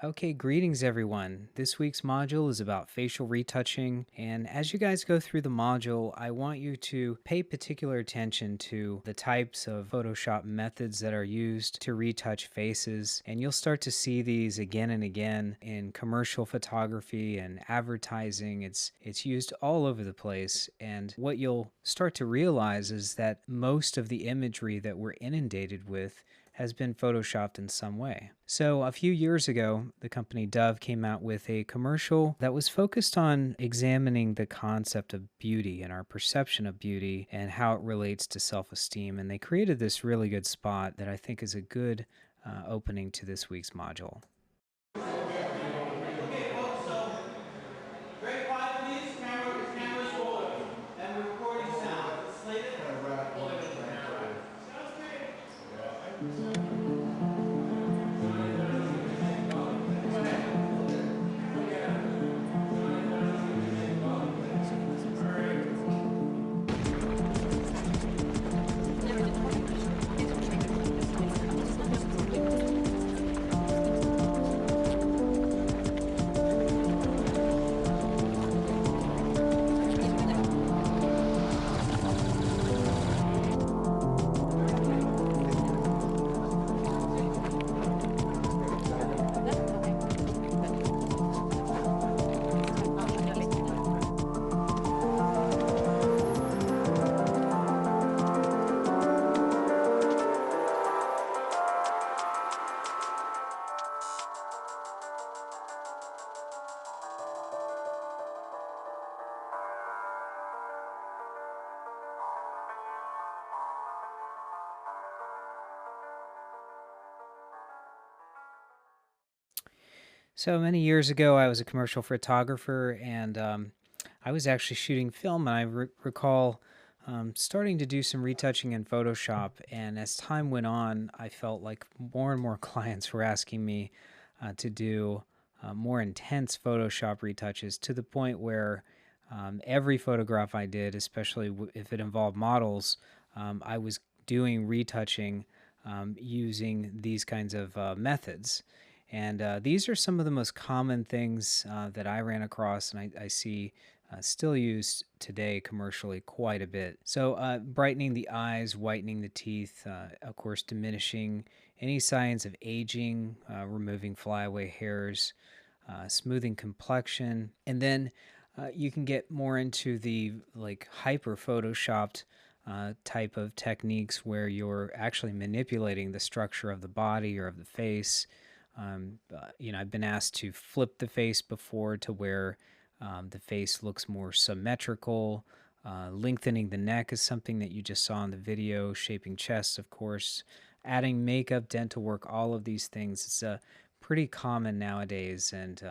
Okay, greetings everyone. This week's module is about facial retouching. And as you guys go through the module, I want you to pay particular attention to the types of Photoshop methods that are used to retouch faces. And you'll start to see these again and again in commercial photography and advertising. It's used all over the place. And what you'll start to realize is that most of the imagery that we're inundated with has been photoshopped in some way. So, a few years ago, the company Dove came out with a commercial that was focused on examining the concept of beauty and our perception of beauty and how it relates to self esteem. And they created this really good spot that I think is a good opening to this week's module. Okay, folks, so very quiet, please. Camera's rolling. And we're recording sound. It's slated. Sounds great. So many years ago, I was a commercial photographer and I was actually shooting film. And I recall starting to do some retouching in Photoshop. And as time went on, I felt like more and more clients were asking me to do more intense Photoshop retouches to the point where every photograph I did, especially if it involved models, I was doing retouching using these kinds of methods. And these are some of the most common things that I ran across and I see still used today commercially quite a bit. So, brightening the eyes, whitening the teeth, of course, diminishing any signs of aging, removing flyaway hairs, smoothing complexion. And then you can get more into the like hyper photoshopped type of techniques where you're actually manipulating the structure of the body or of the face. I've been asked to flip the face before to where the face looks more symmetrical. Lengthening the neck is something that you just saw in the video, shaping chests, of course, adding makeup, dental work, all of these things. It's pretty common nowadays. And,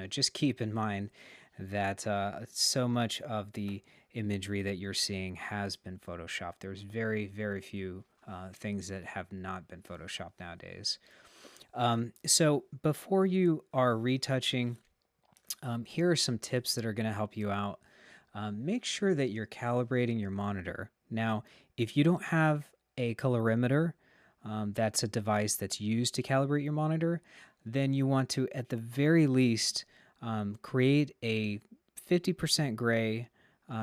just keep in mind that so much of the imagery that you're seeing has been photoshopped. There's very, very few things that have not been photoshopped nowadays. So before you are retouching, here are some tips that are going to help you out. Make sure that you're calibrating your monitor. Now, if you don't have a colorimeter, that's a device that's used to calibrate your monitor, then you want to, at the very least, create a 50% gray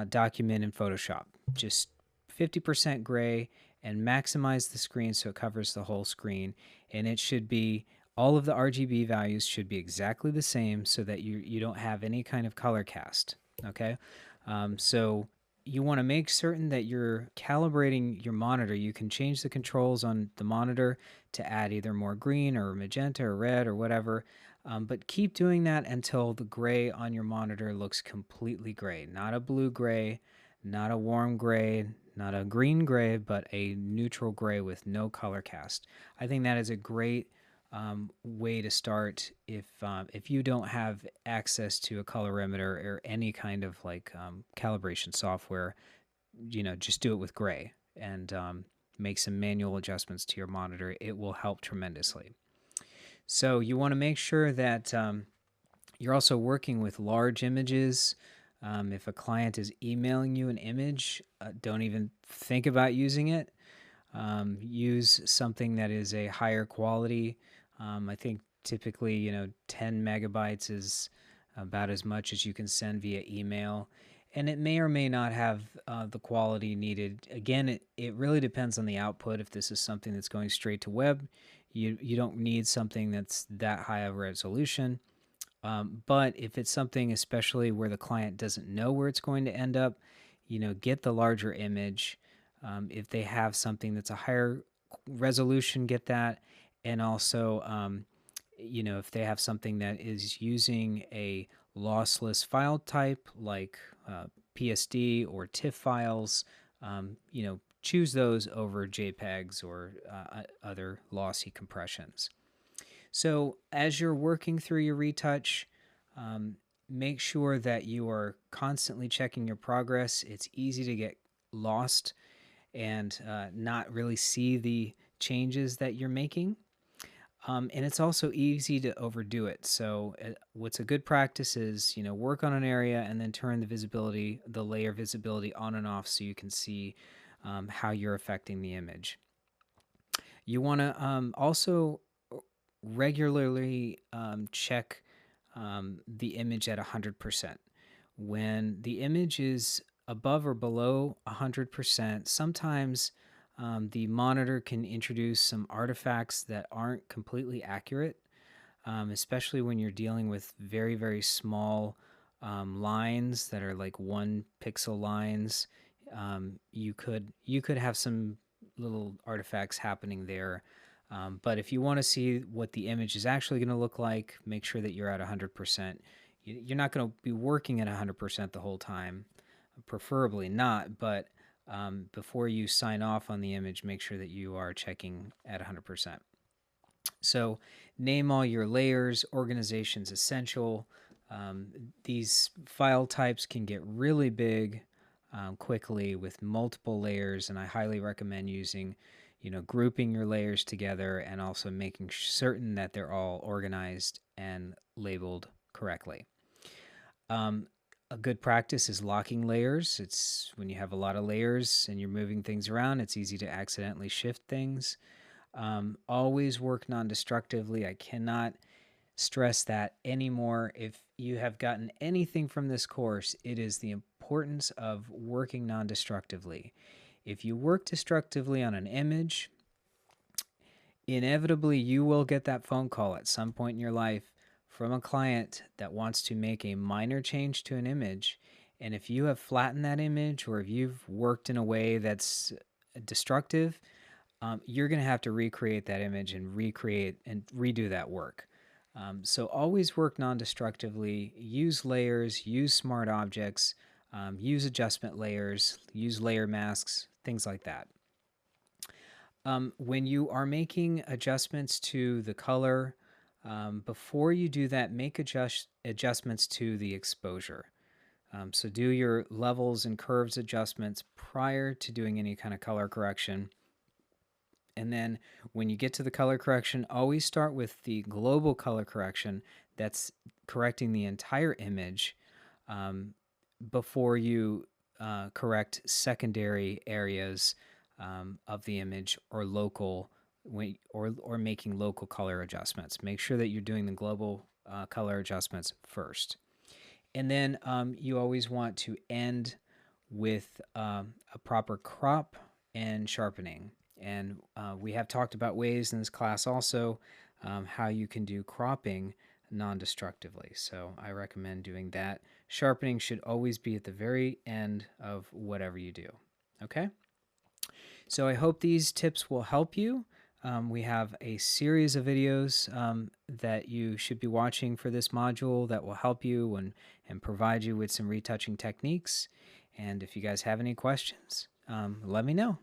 document in Photoshop. Just 50% gray and maximize the screen so it covers the whole screen. And it should be all of the RGB values should be exactly the same so that you don't have any kind of color cast. Okay. So you want to make certain that you're calibrating your monitor. You can change the controls on the monitor to add either more green or magenta or red or whatever. But keep doing that until the gray on your monitor looks completely gray, not a blue gray, not a warm gray, not a green gray, but a neutral gray with no color cast. I think that is a great way to start if you don't have access to a colorimeter or any kind of like calibration software. Just do it with gray and make some manual adjustments to your monitor. It will help tremendously. So you want to make sure that you're also working with large images. If a client is emailing you an image, don't even think about using it. Use something that is a higher quality. I think Typically, 10 megabytes is about as much as you can send via email. And it may or may not have the quality needed. Again, it really depends on the output. If this is something that's going straight to web, you don't need something that's that high of resolution. But if it's something, especially where the client doesn't know where it's going to end up, get the larger image. If they have something that's a higher resolution, get that. And also, if they have something that is using a lossless file type like PSD or TIFF files, choose those over JPEGs or other lossy compressions. So as you're working through your retouch, make sure that you are constantly checking your progress. It's easy to get lost and not really see the changes that you're making. And it's also easy to overdo it. So what's a good practice is, work on an area and then turn the layer visibility on and off so you can see how you're affecting the image. You want to also regularly check the image at 100%. When the image is above or below 100%, sometimes the monitor can introduce some artifacts that aren't completely accurate, especially when you're dealing with very, very small lines that are like 1 pixel lines. You could have some little artifacts happening there. But if you want to see what the image is actually going to look like, make sure that you're at 100%. You're not going to be working at 100% the whole time, preferably not, but before you sign off on the image, make sure that you are checking at 100%. So name all your layers. Organization's essential. These file types can get really big quickly with multiple layers, and I highly recommend using grouping your layers together and also making certain that they're all organized and labeled correctly. A good practice is locking layers. It's when you have a lot of layers and you're moving things around, it's easy to accidentally shift things. Always work non-destructively. I cannot stress that anymore. If you have gotten anything from this course, it is the importance of working non-destructively. If you work destructively on an image, inevitably you will get that phone call at some point in your life from a client that wants to make a minor change to an image. And if you have flattened that image or if you've worked in a way that's destructive, you're going to have to recreate that image and recreate and redo that work. So always work non-destructively, use layers, use smart objects, use adjustment layers, use layer masks, things like that. When you are making adjustments to the color, before you do that, make adjustments to the exposure. So do your levels and curves adjustments prior to doing any kind of color correction. And then when you get to the color correction, always start with the global color correction that's correcting the entire image before you correct secondary areas of the image or local or making local color adjustments. Make sure that you're doing the global color adjustments first. And then you always want to end with a proper crop and sharpening. And we have talked about ways in this class also how you can do cropping non-destructively. So I recommend doing that. Sharpening should always be at the very end of whatever you do. Okay? So I hope these tips will help you. We have a series of videos that you should be watching for this module that will help you and provide you with some retouching techniques. And if you guys have any questions, let me know.